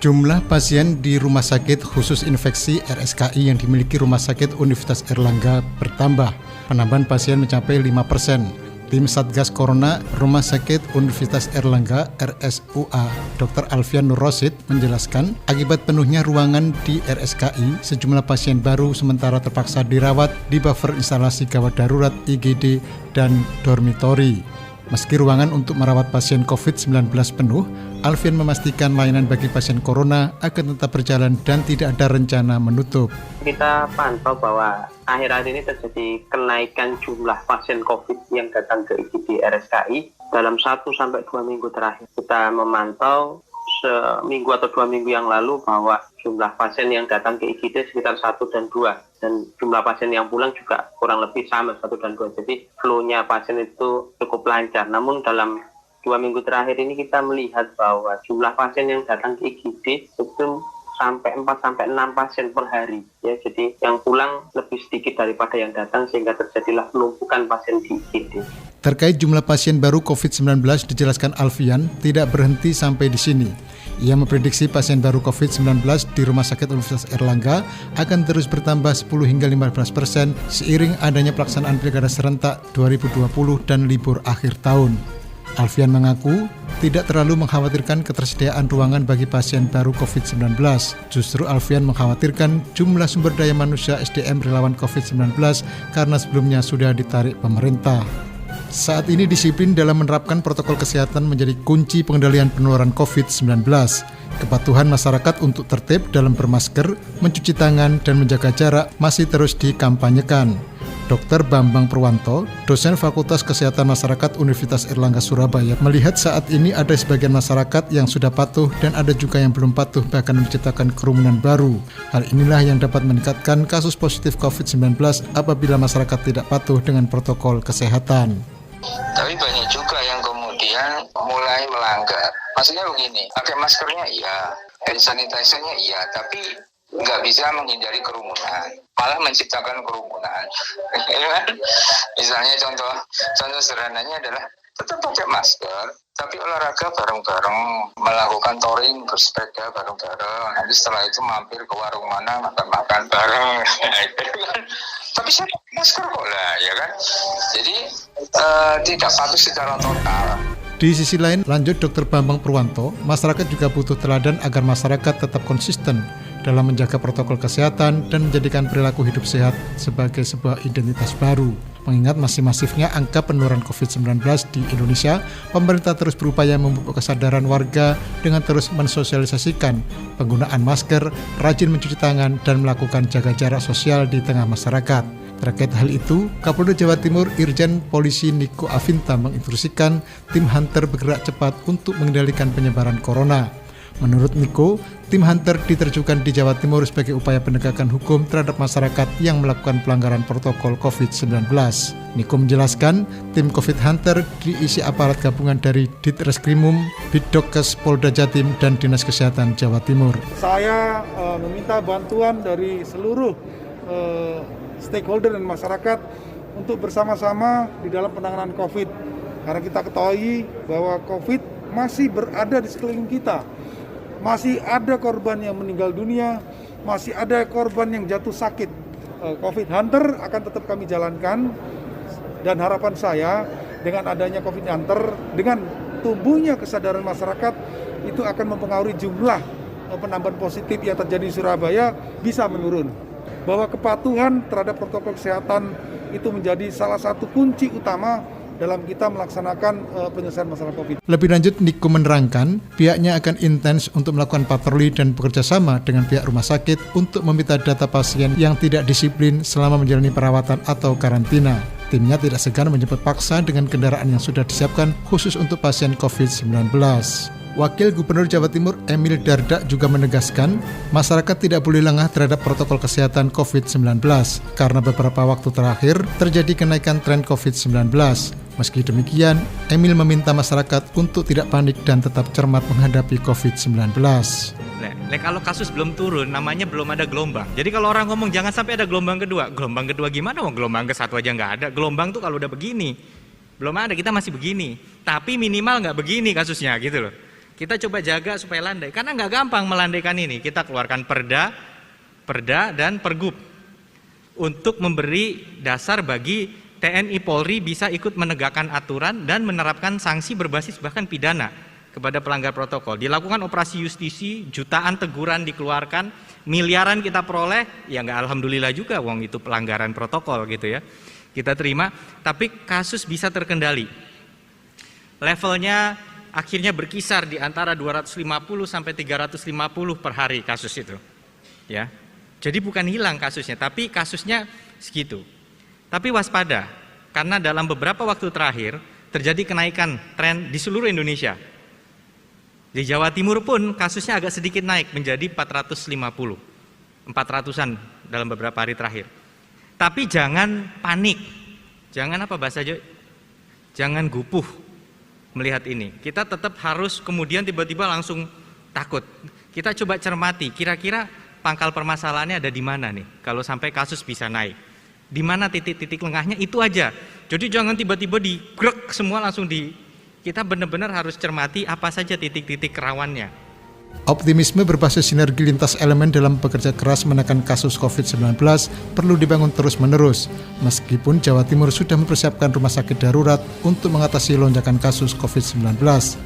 Jumlah pasien di Rumah Sakit Khusus Infeksi RSKI yang dimiliki Rumah Sakit Universitas Airlangga bertambah. Penambahan pasien mencapai 5%. Tim Satgas Corona Rumah Sakit Universitas Airlangga RSUA Dr. Alfian Nur Rosid menjelaskan, akibat penuhnya ruangan di RSKI, sejumlah pasien baru sementara terpaksa dirawat di buffer instalasi gawat darurat IGD dan dormitori. Meski ruangan untuk merawat pasien COVID-19 penuh, Alfian memastikan layanan bagi pasien corona akan tetap berjalan dan tidak ada rencana menutup. Kita pantau bahwa akhir-akhir ini terjadi kenaikan jumlah pasien COVID yang datang ke IGD RSKI dalam 1-2 minggu terakhir. Kita memantau seminggu atau 2 minggu yang lalu bahwa jumlah pasien yang datang ke IGD sekitar 1 dan 2, dan jumlah pasien yang pulang juga kurang lebih sama 1 dan 2. Jadi flow-nya pasien itu cukup lancar. Namun dalam 2 minggu terakhir ini kita melihat bahwa jumlah pasien yang datang ke IGD itu sampai 4-6 pasien per hari. Ya, jadi yang pulang lebih sedikit daripada yang datang sehingga terjadilah penumpukan pasien di IGD. Terkait jumlah pasien baru COVID-19, dijelaskan Alfian tidak berhenti sampai di sini. Ia memprediksi pasien baru COVID-19 di Rumah Sakit Universitas Airlangga akan terus bertambah 10 hingga 15% seiring adanya pelaksanaan Pilkada serentak 2020 dan libur akhir tahun. Alfian mengaku tidak terlalu mengkhawatirkan ketersediaan ruangan bagi pasien baru COVID-19. Justru Alfian mengkhawatirkan jumlah sumber daya manusia SDM relawan COVID-19 karena sebelumnya sudah ditarik pemerintah. Saat ini disiplin dalam menerapkan protokol kesehatan menjadi kunci pengendalian penularan COVID-19. Kepatuhan masyarakat untuk tertib dalam bermasker, mencuci tangan, dan menjaga jarak masih terus dikampanyekan. Dr. Bambang Purwanto, dosen Fakultas Kesehatan Masyarakat Universitas Airlangga Surabaya, melihat saat ini ada sebagian masyarakat yang sudah patuh dan ada juga yang belum patuh, bahkan menciptakan kerumunan baru. Hal inilah yang dapat meningkatkan kasus positif COVID-19 apabila masyarakat tidak patuh dengan protokol kesehatan. Tapi banyak juga yang kemudian mulai melanggar. Maksudnya begini, pakai maskernya iya, hand sanitizer-nya iya, tapi nggak bisa menghindari kerumunan, malah menciptakan kerumunan. Misalnya contoh sederhananya adalah tetap pakai masker, tapi olahraga bareng-bareng, melakukan touring, bersepeda bareng-bareng. Nanti setelah itu mampir ke warung mana, makan-makan bareng. Tapi saya pakai masker kok lah, ya kan? Jadi tidak patuh secara total. Di sisi lain, lanjut Dr. Bambang Purwanto, masyarakat juga butuh teladan agar masyarakat tetap konsisten dalam menjaga protokol kesehatan dan menjadikan perilaku hidup sehat sebagai sebuah identitas baru. Mengingat masih masifnya angka penularan COVID-19 di Indonesia, pemerintah terus berupaya memupuk kesadaran warga dengan terus mensosialisasikan penggunaan masker, rajin mencuci tangan, dan melakukan jaga jarak sosial di tengah masyarakat. Terkait hal itu, Kapolda Jawa Timur Irjen Polisi Niko Afinta menginstruksikan tim Hunter bergerak cepat untuk mengendalikan penyebaran corona. Menurut Niko, tim Hunter diterjunkan di Jawa Timur sebagai upaya penegakan hukum terhadap masyarakat yang melakukan pelanggaran protokol COVID-19. Niko menjelaskan, tim COVID Hunter diisi aparat gabungan dari Ditreskrimum, Bidokes Polda Jatim, dan Dinas Kesehatan Jawa Timur. Saya meminta bantuan dari seluruh stakeholder dan masyarakat untuk bersama-sama di dalam penanganan COVID. Karena kita ketahui bahwa COVID masih berada di sekeliling kita. Masih ada korban yang meninggal dunia, masih ada korban yang jatuh sakit. COVID Hunter akan tetap kami jalankan, dan harapan saya dengan adanya COVID Hunter, dengan tumbuhnya kesadaran masyarakat, itu akan mempengaruhi jumlah penambahan positif yang terjadi di Surabaya bisa menurun. Bahwa kepatuhan terhadap protokol kesehatan itu menjadi salah satu kunci utama dalam kita melaksanakan penyelesaian masalah COVID. Lebih lanjut, Niko menerangkan pihaknya akan intens untuk melakukan patroli dan bekerja sama dengan pihak rumah sakit untuk meminta data pasien yang tidak disiplin selama menjalani perawatan atau karantina. Timnya tidak segan menjemput paksa dengan kendaraan yang sudah disiapkan khusus untuk pasien COVID-19. Wakil Gubernur Jawa Timur Emil Dardak juga menegaskan masyarakat tidak boleh lengah terhadap protokol kesehatan COVID-19 karena beberapa waktu terakhir terjadi kenaikan tren COVID-19. Meski demikian, Emil meminta masyarakat untuk tidak panik dan tetap cermat menghadapi COVID-19. Kalau kasus belum turun, namanya belum ada gelombang. Jadi kalau orang ngomong jangan sampai ada gelombang kedua gimana? Gelombang ke satu aja nggak ada. Gelombang tuh kalau udah begini, belum ada, kita masih begini. Tapi minimal nggak begini kasusnya gitu loh. Kita coba jaga supaya landai, karena nggak gampang melandaikan ini. Kita keluarkan perda dan pergub untuk memberi dasar bagi TNI Polri bisa ikut menegakkan aturan dan menerapkan sanksi berbasis bahkan pidana kepada pelanggar protokol. Dilakukan operasi justisi, jutaan teguran dikeluarkan, miliaran kita peroleh, ya nggak alhamdulillah juga, wong itu pelanggaran protokol gitu ya. Kita terima, tapi kasus bisa terkendali. Levelnya akhirnya berkisar di antara 250 sampai 350 per hari kasus itu. Ya. Jadi bukan hilang kasusnya, tapi kasusnya segitu. Tapi waspada, karena dalam beberapa waktu terakhir terjadi kenaikan tren di seluruh Indonesia. Di Jawa Timur pun kasusnya agak sedikit naik menjadi 450, 400-an dalam beberapa hari terakhir. Tapi jangan panik, jangan apa bahasa Jawa, jangan gupuh melihat ini. Kita tetap harus kemudian tiba-tiba langsung takut. Kita coba cermati, kira-kira pangkal permasalahannya ada di mana nih? Kalau sampai kasus bisa naik, di mana titik-titik lengahnya itu aja. Jadi jangan tiba-tiba digrek semua langsung di. Kita benar-benar harus cermati apa saja titik-titik rawannya. Optimisme berbasis sinergi lintas elemen dalam bekerja keras menekan kasus COVID-19 perlu dibangun terus-menerus, meskipun Jawa Timur sudah mempersiapkan rumah sakit darurat untuk mengatasi lonjakan kasus COVID-19.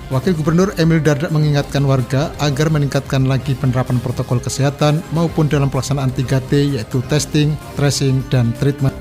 Wakil Gubernur Emil Dardak mengingatkan warga agar meningkatkan lagi penerapan protokol kesehatan maupun dalam pelaksanaan 3T, yaitu testing, tracing, dan treatment.